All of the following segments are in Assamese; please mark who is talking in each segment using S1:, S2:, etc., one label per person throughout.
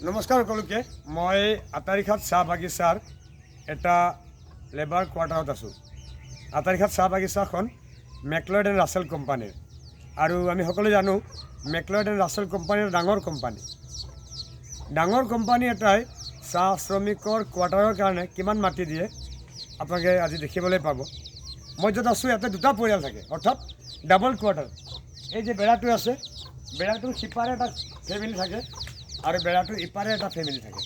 S1: নমস্কাৰ সকলোকে। মই আটাৰিঘাট চাহ বাগিচাৰ এটা লেবাৰ কোৱাৰ্টাৰত আছোঁ। আটাৰিঘাট চাহ বাগিচাখন মেকলয়েড এণ্ড ৰাছেল কোম্পানীৰ, আৰু আমি সকলোৱে জানো মেকলয়েড এণ্ড ৰাছেল কোম্পানীৰ ডাঙৰ কোম্পানী এটাই চাহ শ্ৰমিকৰ কোৱাৰ্টাৰৰ কাৰণে কিমান মাটি দিয়ে আপোনালোকে আজি দেখিবলৈ পাব। মই য'ত আছোঁ ইয়াতে দুটা পৰিয়াল থাকে, অৰ্থাৎ ডাবল কোৱাৰ্টাৰ। এই যে বেৰাটো আছে, বেৰাটোৰ সিপাৰে এটা ফেমিলি থাকে আৰু বেৰাটোৰ ইপাৰে এটা ফেমিলি থাকে।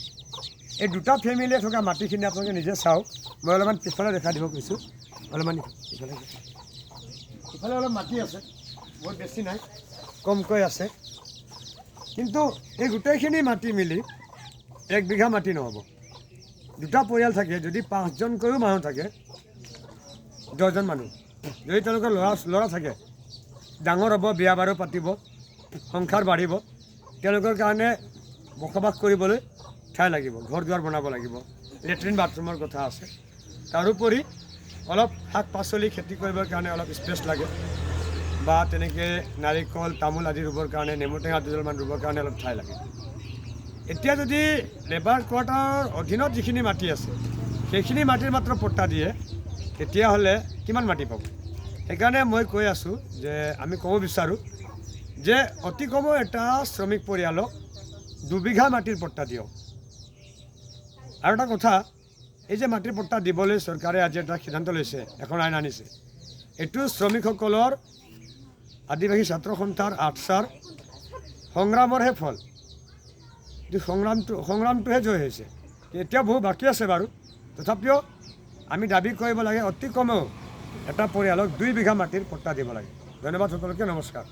S1: এই দুটা ফেমিলিয়ে থকা মাটিখিনি আপোনালোকে নিজে চাওক। মই অলপমান পিছফালে দেখা দিব কৈছোঁ, অলপমান ইফালে অলপ মাটি আছে, বহুত বেছি নাই, কমকৈ আছে। কিন্তু এই গোটেইখিনি মাটি মিলি 1 বিঘা মাটি নহ'ব। দুটা পৰিয়াল থাকে, যদি 5জনকৈও মানুহ থাকে, 10জন মানুহ, যদি তেওঁলোকৰ ল'ৰা থাকে, ডাঙৰ হ'ব, বিয়া বাৰু পাতিব, সংসাৰ বাঢ়িব, তেওঁলোকৰ কাৰণে বসবাস কৰিবলৈ ঠাই লাগিব, ঘৰ দুৱাৰ বনাব লাগিব, লেট্ৰিন বাথৰুমৰ কথা আছে। তাৰোপৰি অলপ শাক পাচলি খেতি কৰিবৰ কাৰণে অলপ স্পেচ লাগে, বা তেনেকৈ নাৰিকল তামোল আদি ৰুবৰ কাৰণে, নেমু টেঙা দুডালমান ৰুবৰ কাৰণে অলপ ঠাই লাগে। এতিয়া যদি লেবাৰ কোৱাৰ্টাৰৰ অধীনত যিখিনি মাটি আছে সেইখিনি মাটিৰ মাত্ৰ পট্টা দিয়ে, তেতিয়াহ'লে কিমান মাটি পাব? সেইকাৰণে মই কৈ আছোঁ যে আমি ক'ব বিচাৰোঁ যে অতি কমেও এটা শ্ৰমিক পৰিয়ালক 2 বিঘা মাটিৰ পট্টা দিয়ক। আৰু এটা কথা, এই যে মাটিৰ পট্টা দিবলৈ চৰকাৰে আজি এটা সিদ্ধান্ত লৈছে, এখন আইন আনিছে, এইটো শ্ৰমিকসকলৰ আদিবাসী ছাত্ৰ সন্থাৰ আটচাৰ সংগ্ৰামৰহে ফল। সংগ্ৰামটোহে জয় হৈছে। এতিয়া বহু বাকী আছে বাৰু, তথাপিও আমি দাবী কৰিব লাগে অতি কমেও এটা পৰিয়ালক 2 বিঘা মাটিৰ পট্টা দিব লাগে। ধন্যবাদ সকলোকে, নমস্কাৰ।